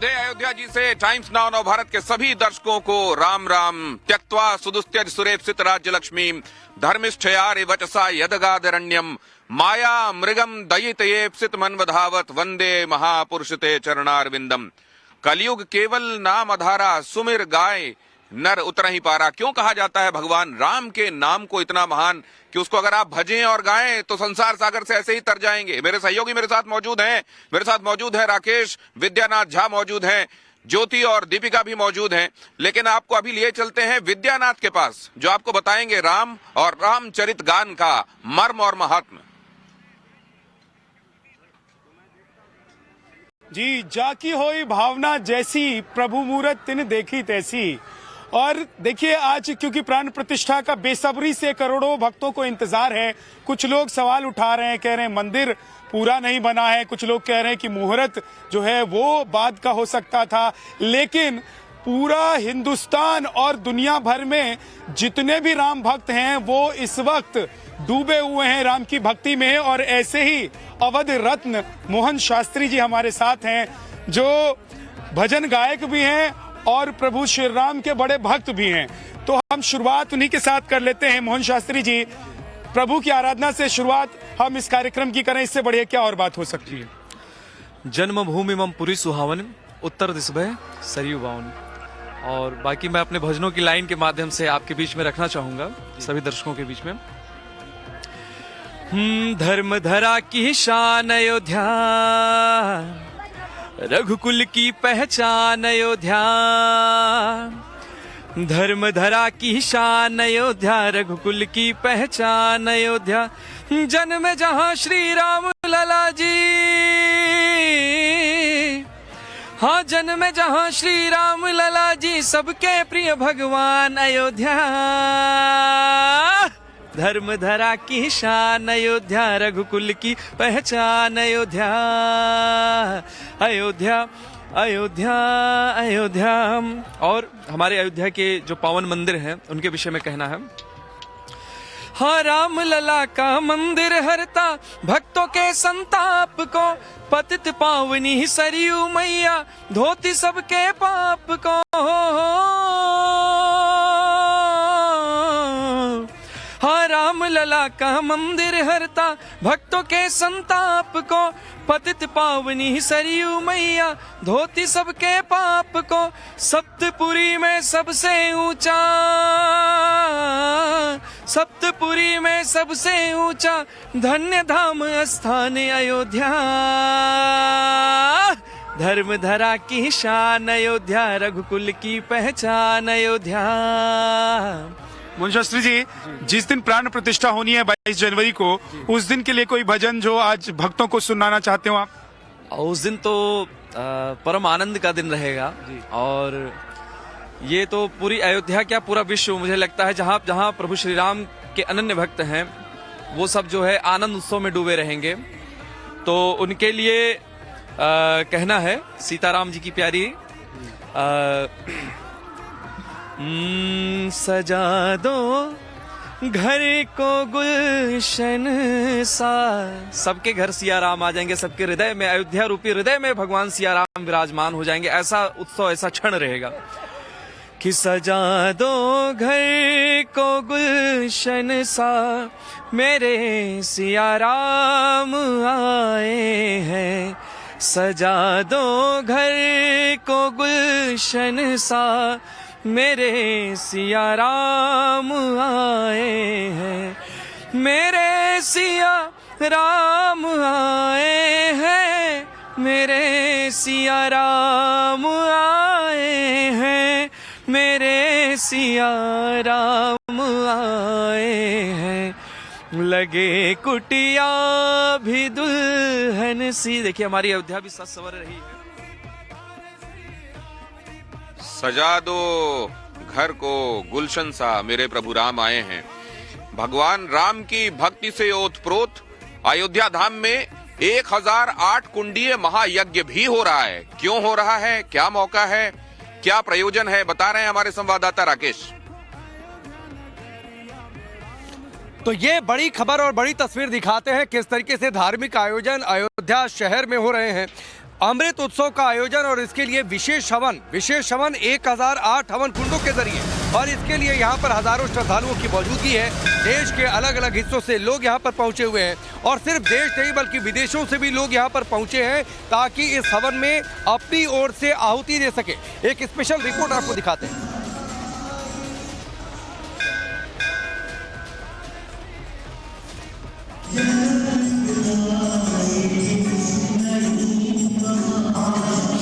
अयोध्या जी से times now नव भारत के सभी दर्शकों को राम राम। त्यक्त्वा सुदुस्त्यज सुरेप्सित राज्य लक्ष्मी धर्मिष्ठया वचसा यदगादरण्यम माया मृगम दयितयेप्सित मनवधावत वंदे महापुरुष ते चरणारविंदम। कलयुग केवल नाम अधारा सुमिर गाय नर उतर ही पारा। क्यों कहा जाता है भगवान राम के नाम को इतना महान कि उसको अगर आप भजें और गाएं तो संसार सागर से ऐसे ही तर जाएंगे। मेरे सहयोगी मेरे साथ मौजूद हैं, मेरे साथ मौजूद है राकेश, विद्यानाथ झा मौजूद हैं, ज्योति और दीपिका भी मौजूद हैं। लेकिन आपको अभी लिए चलते हैं विद्यानाथ के पास, जो आपको बताएंगे राम और रामचरित गान का मर्म और महात्म। जी, जाकी होई भावना जैसी प्रभु मूरत तिन देखी तैसी। और देखिए आज क्योंकि प्राण प्रतिष्ठा का बेसब्री से करोड़ों भक्तों को इंतजार है। कुछ लोग सवाल उठा रहे हैं, कह रहे हैं मंदिर पूरा नहीं बना है, कुछ लोग कह रहे हैं कि मुहूर्त जो है वो बाद का हो सकता था। लेकिन पूरा हिंदुस्तान और दुनिया भर में जितने भी राम भक्त हैं वो इस वक्त डूबे हुए हैं राम की भक्ति में। और ऐसे ही अवध रत्न मोहन शास्त्री जी हमारे साथ हैं, जो भजन गायक भी हैं और प्रभु श्री राम के बड़े भक्त भी हैं। तो हम शुरुआत उन्हीं के साथ कर लेते हैं। मोहन शास्त्री जी, प्रभु की आराधना से शुरुआत हम इस कार्यक्रम की करें, इससे बढ़िया क्या और बात हो सकती है। जन्मभूमि मम पुरी सुहावन, उत्तर दिस भय सरयू बावन। और बाकी मैं अपने भजनों की लाइन के माध्यम से आपके बीच में रखना चाहूंगा, सभी दर्शकों के बीच में। धर्म धरा की शान अयोध्या, रघुकुल की पहचान अयोध्या। धर्म धरा की शान अयोध्या, रघुकुल की पहचान अयोध्या। जन्म जहां श्री राम लला जी, हाँ जन्म जहां श्री राम लला जी, सबके प्रिय भगवान अयोध्या। धर्म धरा की शान अयोध्या, रघुकुल की पहचान अयोध्या। अयोध्या अयोध्या अयोध्या। और हमारे अयोध्या के जो पावन मंदिर हैं उनके विषय में कहना है। हाँ राम लला का मंदिर हरता भक्तों के संताप को, पतित पावनी सरयू मैया धोती सबके पाप को। हाँ राम लला का मंदिर हरता भक्तों के संताप को, पतित पावनी सरयू मैया धोती सबके पाप को। सप्तपुरी में सबसे ऊंचा, सप्तपुरी में सबसे ऊंचा धन्य धाम स्थान अयोध्या। धर्म धरा की शान अयोध्या, रघुकुल की पहचान अयोध्या। मोहन शास्त्री जी, जिस दिन प्राण प्रतिष्ठा होनी है 22 जनवरी को, उस दिन के लिए कोई भजन जो आज भक्तों को सुनाना चाहते हो आप? उस दिन तो परम आनंद का दिन रहेगा। और ये तो पूरी अयोध्या क्या पूरा विश्व, मुझे लगता है जहाँ जहाँ प्रभु श्री राम के अनन्य भक्त हैं वो सब जो है आनंद उत्सव में डूबे रहेंगे। तो उनके लिए कहना है सीताराम जी की प्यारी सजा दो घर को गुलशन सा। सबके घर सिया राम आ जाएंगे, सबके हृदय में, अयोध्या रूपी हृदय में भगवान सिया राम विराजमान हो जाएंगे। ऐसा उत्सव, ऐसा क्षण रहेगा कि सजा दो घर को गुलशन सा, मेरे सिया राम आए हैं। सजा दो घर को गुलशन सा, मेरे सिया राम आए हैं। मेरे सिया राम आए हैं, मेरे सिया राम आए हैं, मेरे सिया राम आए हैं। लगे कुटिया भी दुल्हन सी। देखिए हमारी अयोध्या भी सज संवर रही है। सजा दो घर को गुलशन सा, मेरे प्रभु राम आए हैं। भगवान राम की भक्ति से ओतप्रोत अयोध्या धाम में 1008 कुंडीय महायज्ञ भी हो रहा है। क्यों हो रहा है, क्या मौका है, क्या प्रयोजन है, बता रहे हैं हमारे संवाददाता राकेश। तो ये बड़ी खबर और बड़ी तस्वीर दिखाते हैं किस तरीके से धार्मिक आयोजन अयोध्या शहर में हो रहे हैं। अमृत उत्सव का आयोजन और इसके लिए विशेष हवन 1008 हवन कुंडों के जरिए, और इसके लिए यहाँ पर हजारों श्रद्धालुओं की मौजूदगी है। देश के अलग अलग हिस्सों से लोग यहाँ पर पहुँचे हुए हैं, और सिर्फ देश नहीं बल्कि विदेशों से भी लोग यहाँ पर पहुँचे हैं ताकि इस हवन में अपनी ओर से आहुति दे सके। एक स्पेशल रिपोर्ट आपको दिखाते हैं।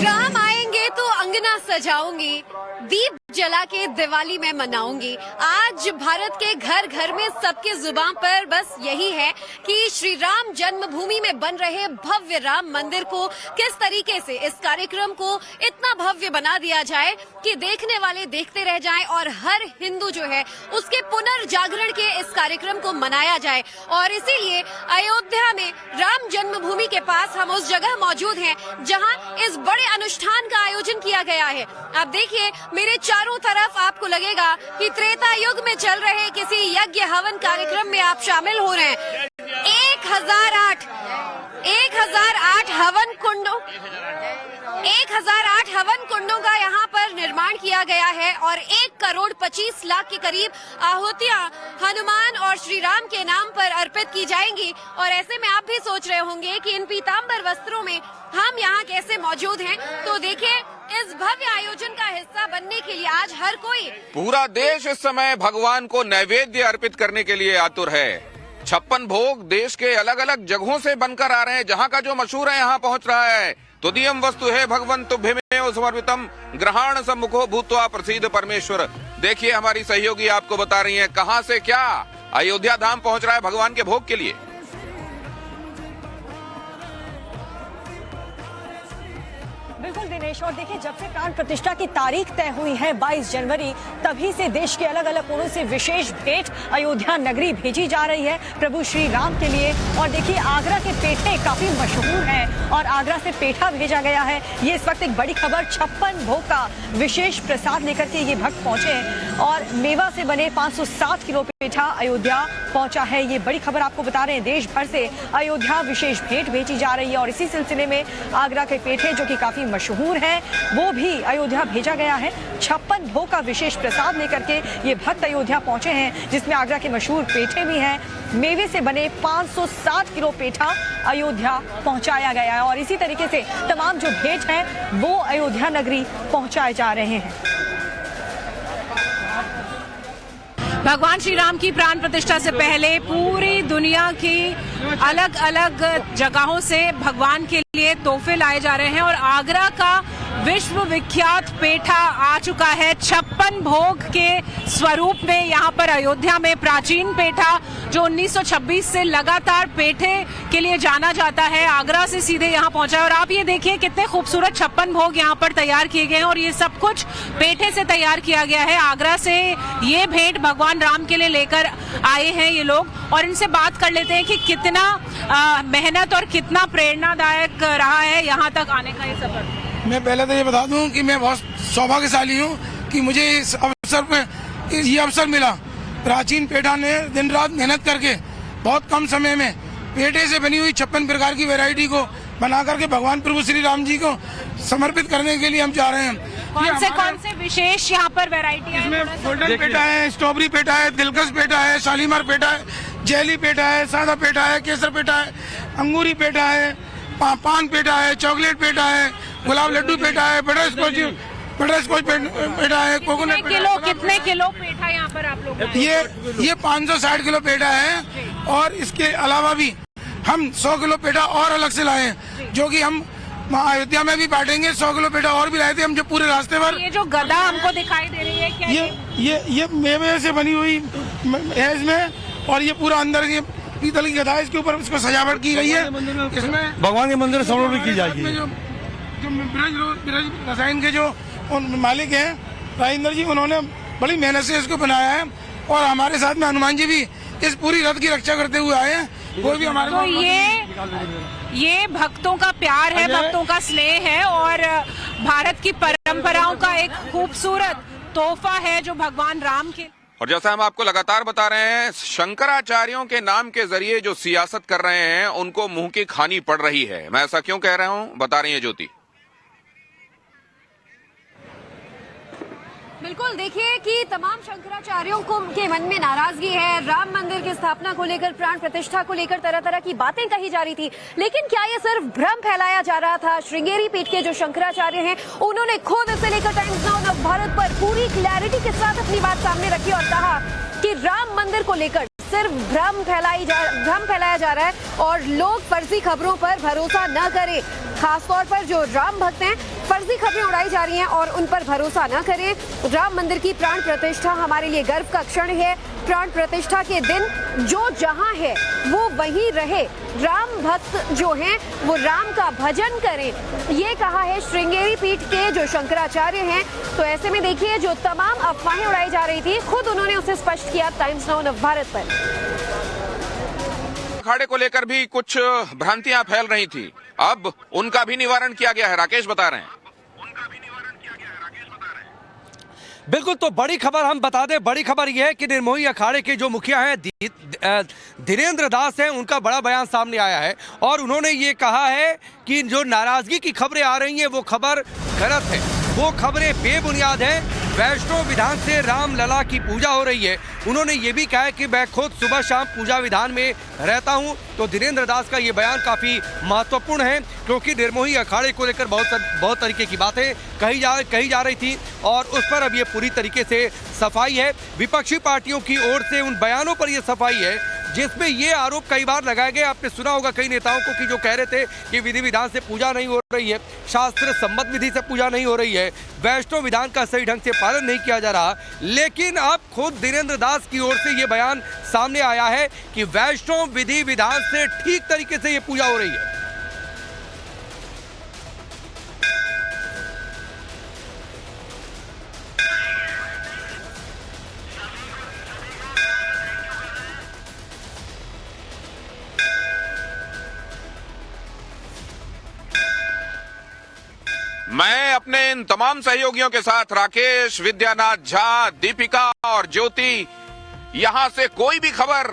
राम आएंगे तो अंगना सजाऊंगी, दीप जला के दिवाली में मनाऊंगी। आज भारत के घर घर में सबके जुबान पर बस यही है कि श्री राम जन्मभूमि में बन रहे भव्य राम मंदिर को किस तरीके से इस कार्यक्रम को इतना भव्य बना दिया जाए कि देखने वाले देखते रह जाएं और हर हिंदू जो है उसके पुनर्जागरण के इस कार्यक्रम को मनाया जाए। और इसीलिए अयोध्या में राम जन्मभूमि के पास हम उस जगह मौजूद हैं जहां इस बड़े अनुष्ठान का आयोजन किया गया है। आप देखिए मेरे चारों तरफ आपको लगेगा कि त्रेता युग में चल रहे किसी यज्ञ हवन कार्यक्रम में आप शामिल हो रहे हैं। 1008 हवन कुंडों 1008 हवन कुंडों का यहाँ पर निर्माण किया गया है और 1,25,00,000 के करीब आहुतियां हनुमान और श्री राम के नाम पर अर्पित की जाएंगी। और ऐसे में आप भी सोच रहे होंगे कि इन पीताम्बर वस्त्रों में हम यहाँ कैसे मौजूद हैं। तो देखिए इस भव्य आयोजन का हिस्सा बनने के लिए आज हर कोई, पूरा देश इस समय भगवान को नैवेद्य अर्पित करने के लिए आतुर है। 56 भोग देश के अलग अलग जगहों से बनकर आ रहे हैं। जहां का जो मशहूर है यहाँ पहुंच रहा है। तुदीयम वस्तु है भगवन् तुभ्यमेव समर्पितम ग्रहण सम्मुखो भूत्वा प्रसीद परमेश्वर। देखिए हमारी सहयोगी आपको बता रही हैं कहां से क्या अयोध्या धाम पहुंच रहा है भगवान के भोग के लिए। बिल्कुल दिनेश, और देखिए जब से प्राण प्रतिष्ठा की तारीख तय हुई है 22 जनवरी, तभी से देश के अलग अलग कोनों से विशेष भेंट अयोध्या नगरी भेजी जा रही है प्रभु श्री राम के लिए। और देखिए आगरा के पेठे काफी मशहूर हैं और आगरा से पेठा भेजा गया है। ये इस वक्त एक बड़ी खबर, 56 भोग का विशेष प्रसाद लेकर के ये भक्त पहुंचे हैं और मेवा से बने 507 किलो पेठा अयोध्या पहुंचा है। ये बड़ी खबर आपको बता रहे हैं। देश भर से अयोध्या विशेष भेंट भेजी जा रही है और इसी सिलसिले में आगरा के पेठे जो कि काफी मशहूर है वो भी अयोध्या भेजा गया है। 56 भोग का विशेष प्रसाद लेकर के ये भक्त अयोध्या पहुंचे हैं, जिसमें आगरा के मशहूर पेठे भी हैं। मेवे से बने 507 किलो पेठा अयोध्या पहुंचाया गया है और इसी तरीके से तमाम जो भेंट हैं वो अयोध्या नगरी पहुंचाए जा रहे हैं। भगवान श्री राम की प्राण प्रतिष्ठा से पहले पूरी दुनिया की अलग अलग जगहों से भगवान के लिए तोहफे लाए जा रहे हैं और आगरा का विश्व विख्यात पेठा आ चुका है 56 भोग के स्वरूप में यहाँ पर अयोध्या में। प्राचीन पेठा जो 1926 से लगातार पेठे के लिए जाना जाता है, आगरा से सीधे यहाँ पहुंचा है। और आप ये देखिए कितने खूबसूरत 56 भोग यहाँ पर तैयार किए गए हैं और ये सब कुछ पेठे से तैयार किया गया है। आगरा से ये भेंट भगवान राम के लिए लेकर आए हैं ये लोग और इनसे बात कर लेते हैं कि कितना मेहनत और कितना प्रेरणादायक रहा है यहाँ तक आने का ये सफर। मैं पहले तो ये बता दूं कि मैं बहुत सौभाग्यशाली हूं कि मुझे इस अवसर पे ये अवसर मिला। प्राचीन पेठा ने दिन रात मेहनत करके बहुत कम समय में पेठे से बनी हुई 56 प्रकार की वैरायटी को बना करके भगवान प्रभु श्री राम जी को समर्पित करने के लिए हम जा रहे हैं। कौन से विशेष यहाँ पर वैरायटी है? इसमें गोल्डन पेठा है, स्ट्रॉबेरी पेठा है, दिलकश पेठा है, शालीमार पेठा है, जेली पेठा है, सादा पेठा है, केसर पेठा है, अंगूरी पेठा है, पान पेठा है, चॉकलेट पेठा है, गुलाब लड्डू पेठा है, बटर स्कॉच पेठा है, कोकोनट पेठा। कितने किलो पेठा यहाँ पर आप लोग? ये 560 किलो पेठा है और इसके अलावा भी हम 100 किलो पेठा और अलग से लाए हैं जो कि हम अयोध्या में भी बांटेंगे। 100 किलो पेठा और भी लाए थे हम जो पूरे रास्ते पर। ये जो गदा हमको दिखाई दे रही है क्या? ये मेवे से बनी हुई है इसमें और ये पूरा अंदर ये पीतल की गदा है, इसके ऊपर इसको सजावट की गई है। इसमें भगवान के मंदिर समर्पित की जाएगी। जो ब्रज रसायन के जो मालिक हैं राजेंद्र जी, उन्होंने बड़ी मेहनत से इसको बनाया है और हमारे साथ में हनुमान जी भी इस पूरी रथ की रक्षा करते हुए आए हैं। कोई भी हमारे तो ये भक्तों का प्यार है, भक्तों का स्नेह है और भारत की परंपराओं का एक खूबसूरत तोहफा है जो भगवान राम के और जैसा हम आपको लगातार बता रहे हैं, शंकराचार्यों के नाम के जरिए जो सियासत कर रहे हैं उनको मुंह की खानी पड़ रही है। मैं ऐसा क्यों कह रहा हूं, बता रही है ज्योति। बिल्कुल, देखिए कि तमाम शंकराचार्यों को के मन में नाराजगी है। राम मंदिर की स्थापना को लेकर, प्राण प्रतिष्ठा को लेकर तरह तरह की बातें कही जा रही थी, लेकिन क्या ये सिर्फ भ्रम फैलाया जा रहा था? श्रृंगेरी पीठ के जो शंकराचार्य हैं उन्होंने खुद इसे लेकर टाइम्स नाउ नवभारत पर पूरी क्लैरिटी के साथ अपनी बात सामने रखी और कहा कि राम मंदिर को लेकर सिर्फ भ्रम फैलाया जा रहा है और लोग फर्जी खबरों पर भरोसा न करें। खासतौर पर जो राम भक्त हैं, फर्जी खबरें उड़ाई जा रही हैं और उन पर भरोसा न करें। राम मंदिर की प्राण प्रतिष्ठा हमारे लिए गर्व का क्षण है। प्राण प्रतिष्ठा के दिन जो जहां है वो वहीं रहे। राम भक्त जो हैं वो राम का भजन करें, ये कहा है श्रृंगेरी पीठ के जो शंकराचार्य हैं। तो ऐसे में देखिए, जो तमाम अफवाहें उड़ाई जा रही थी, खुद उन्होंने उसे स्पष्ट किया टाइम्स नाउ नवभारत पर। अखाड़े को लेकर भी कुछ भ्रांतियां फैल रही थी, अब उनका भी निवारण किया गया है। राकेश बता रहे हैं। बिल्कुल, तो बड़ी खबर हम बता दें, बड़ी खबर यह है कि निर्मोही अखाड़े के जो मुखिया हैं धीरेन्द्र दास हैं, उनका बड़ा बयान सामने आया है और उन्होंने ये कहा है कि जो नाराजगी की खबरें आ रही हैं वो खबर गलत है, वो खबरें बेबुनियाद हैं। वैष्णो विधान से राम लला की पूजा हो रही है। उन्होंने ये भी कहा है कि मैं खुद सुबह शाम पूजा विधान में रहता हूं। तो धीरेन्द्र दास का ये बयान काफी महत्वपूर्ण है, क्योंकि निर्मोही अखाड़े को लेकर बहुत तरीके की बातें कही जा रही थी और उस पर अब ये पूरी तरीके से सफाई है। विपक्षी पार्टियों की ओर से उन बयानों पर यह सफाई है जिसमें ये आरोप कई बार लगाए गए। आपने सुना होगा कई नेताओं को कि जो कह रहे थे कि विधि विधान से पूजा नहीं हो रही है, शास्त्र सम्मत विधि से पूजा नहीं हो रही है, वैष्णव विधान का सही ढंग से पालन नहीं किया जा रहा। लेकिन अब खुद धीरेन्द्र दास की ओर से ये बयान सामने आया है कि वैष्णव विधि विधान से ठीक तरीके से ये पूजा हो रही है। मैं अपने इन तमाम सहयोगियों के साथ राकेश, विद्यानाथ झा, दीपिका और ज्योति, यहां से कोई भी खबर,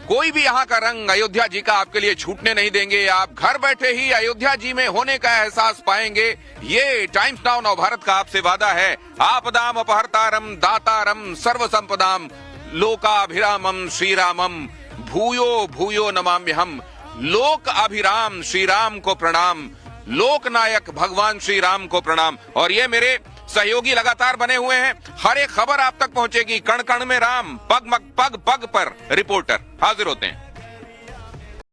कोई भी यहां का रंग अयोध्या जी का आपके लिए छूटने नहीं देंगे। आप घर बैठे ही अयोध्या जी में होने का एहसास पाएंगे। ये टाइम्स नाउ नवभारत का आपसे वादा है। आपदाम अपहर्तारम दातारम सर्व संपदाम लोकाभिरामम श्रीरामम भूयो भूयो नमाम्यहम। लोक अभिराम श्री राम को प्रणाम, लोकनायक भगवान श्री राम को प्रणाम। और ये मेरे सहयोगी लगातार बने हुए हैं, हर एक खबर आप तक पहुंचेगी। कण कण में राम, पग पग पर रिपोर्टर हाजिर होते हैं।